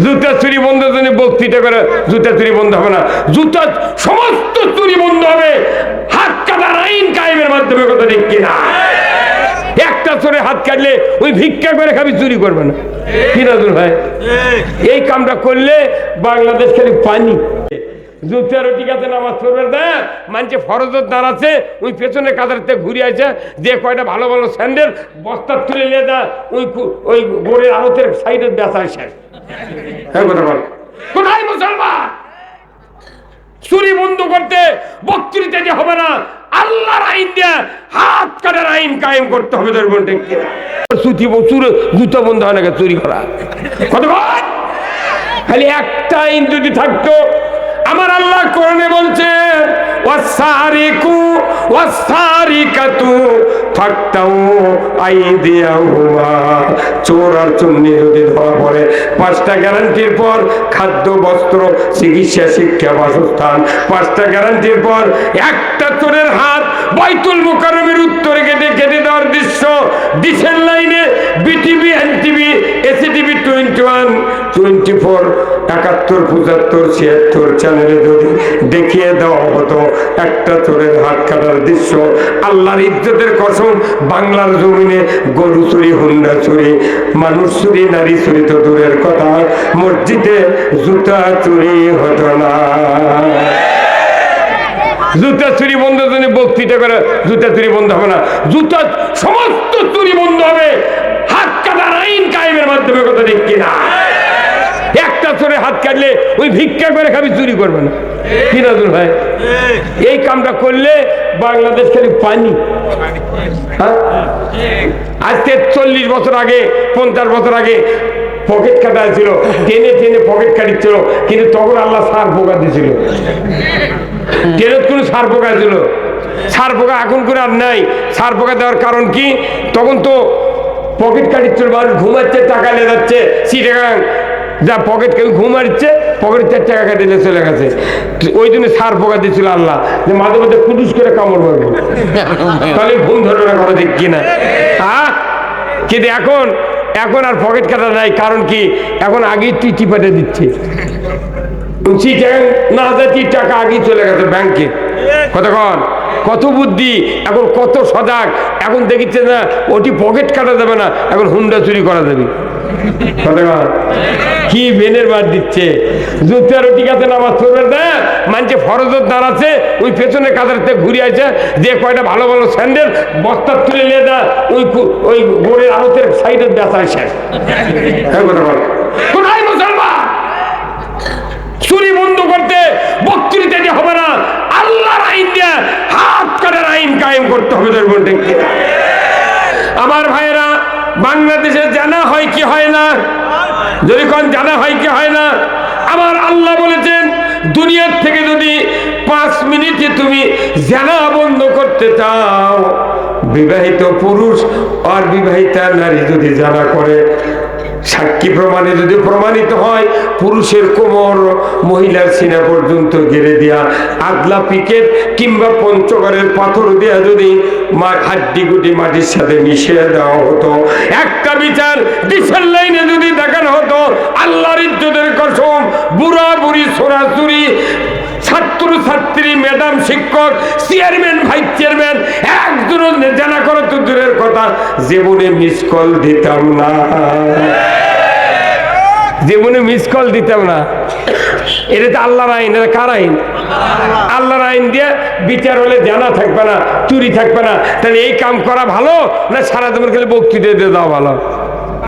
জুতা চুরি বন্ধ জন্য বক্তৃতা করে জুতা চুরি বন্ধ হবে না, জুতা সমস্ত চুরি বন্ধ হবে হাত কাটার আইন কায়েমের মাধ্যমে। কথা ঠিক কিনা? একটা চোরে হাত কাটলে ওই ভিক্ষা করে খাবি, চুরি করবে না। কি নাজুর ভাই, এই কামটা করলে বাংলাদেশ খালি পানি। জুতারও ঠিক আছে, নামাজ পড়বে দেয় মানছে ফরজত দাঁড়াচ্ছে, ওই পেছনে কাদারতে ঘুরে আছে, যে কয়টা ভালো ভালো স্যান্ডেল বস্তা তুলে নিয়ে দা ওই ওই গোড়ের আড়তের সাইডে বেচা শেষ। হ্যাঁ কথা বল, কোথায় মুসলমান? চুরি বন্ধ করতে বক্তৃতা যে হবে না, আল্লাহর আইন দিয়ে হাত কাটার আইন কায়েম করতে হবে। সুতি বছর জুতা বন্ধ হয় না, চুরি করা। কথা বল, খালি একটা আইন যদি থাকতো। আমার আল্লাহ কোরআনে বলছে ওয়াসারিকু ওয়াসারিকাতু ফাকতাউ আইদিয়াহুমা, চোর আর চুন্নি যদি ধরা পড়ে 5টা গ্যারান্টির পর খাদ্য, বস্ত্র, চিকিৎসা, শিক্ষা, বাসস্থান, 5টা গ্যারান্টির পর একটা চোরের হাত বাইতুল মুকাররমের উত্তরে কেটে কেটে দেওয়ার দৃশ্য ডিসেল লাইনে বিটিভি, এনটিভি, এসিটিভি 21, 24, 71, 75, 76 চ্যানেলে যদি দেখিয়ে দেওয়া হতো একটা চোরের হাত কাটার দৃশ্য, আল্লাহর ইজ্জতের কসম, বাংলার জমিনে গরু চুরি, হুন্ডা চুরি, মানুষ চুরি, নারী চুরি তো দূরের কথা, মসজিদে জুতা চুরি হতো না। জুতা চুরি বন্ধ জন্য বক্তৃতা করে জুতা চুরি বন্ধ হবে না, জুতা সমস্ত চুরি বন্ধ হবে হাত কাটার আইন কায়েমের মাধ্যমে। কথা ঠিক কিনা? একটা চোরে হাত কাটলে ওই ভিক্ষা করে খাবি, চুরি করবে না। কি নাজুর ভাই, এই কামটা করলে বাংলাদেশ খালি পানি। আজকে 40 বছর আগে, 50 বছর আগে পকেট কাটা ছিল, টেনে টেনে পকেট কাটিছিল, কিন্তু তখন আল্লাহ সার পোকা দিয়েছিল। টেনে কোন সার পোকা ছিল, সার পোকা এখন করে আর নাই। সার পোকা দেওয়ার কারণ কি, তখন তো পকেট কাটিছিল, মানুষ ঘুমাচ্ছে, টাকা নিয়ে যাচ্ছে, চিটাগাং যা পকেট কেউ ঘুমাচ্ছে, পকেট 4 টাকা কাটিয়ে চলে গেছে। ওই জন্য সার পোকা দিয়েছিল আল্লাহ, যে মাঝে মধ্যে কুটুস করে কামড় মারবে, তাহলে ঘুম ধরবে না। কথা ঠিক কিনা? হ্যাঁ, কিন্তু এখন এখন আর পকেট কাটা নাই। কারণ কি, এখন আগেই টিপাটে দিচ্ছে, না যাচ্ছি টাকা আগেই চলে গেছে ব্যাংকে। কতক্ষণ, কত বুদ্ধি, এখন কত সজাগ। এখন দেখিচ্ছে না ওটি পকেট কাটা যাবে না, এখন হুন্ডা চুরি করা যাবে। কি বেনের বার দিচ্ছে। জুতারও ঠিক আছে, নামাজ পড়বে দেয় মানছে ফরজত দাঁড়াচ্ছে, ওই পেছনে কাদারতে ঘুরে আছে, যে কয়টা ভালো ভালো স্যান্ডেল বস্তা তুলে নিয়ে দা ওই ওই গোড়ের আড়তের সাইডে বেচা শেষ। কোথায় মুসলমান? চুরি বন্ধ করতে বক্তৃতা যে হবে না, আল্লাহর আইন দিয়ে হাত কাটার আইন কায়েম করতে হবে। আমার ভাইয়েরা, বাংলাদেশে জানা হয় কি হয় না? যদি কোন জানা হয় কি হয় না? আমার আল্লাহ বলেছেন, দুনিয়ার থেকে যদি 5 মিনিটে তুমি জানা বন্ধ করতে চাও, বিবাহিত পুরুষ আর বিবাহিতা নারী যদি জানা করে, সাক্ষী প্রমাণে যদি প্রমাণিত হয়, পুরুষের কোমর মহিলার সিনা পর্যন্ত ঘিরে দেয়া, আদলা পিকেট কিংবা পঞ্চগড়ের পাথর দেয়া যদি হাড্ডি গুটি মাটির সাথে মিশিয়ে দেওয়া হতো, একটা বিচার ডিসেল লাইনে যদি দেখানো হতো, আল্লাহর ইজ্জতের কসম, বুড়া বুড়ি, ছোড়াছুরি, ছাত্র ছাত্রী, ম্যাডাম, শিক্ষক, চেয়ারম্যান, ভাইস চেয়ারম্যান, একজন জানা করে তো দূরের কথা, জীবনে মিস কল দিতাম না, জীবনে মিস কল দিতাম না। এটা তো আল্লাহর আইন। এটা কার আইন? আল্লাহর আইন দিয়ে বিচার হলে জানা থাকবে না, চুরি থাকবে না। তাহলে এই কাম করা ভালো না সারা জীবন খালি বক্তৃতা দিয়ে দেওয়া ভালো?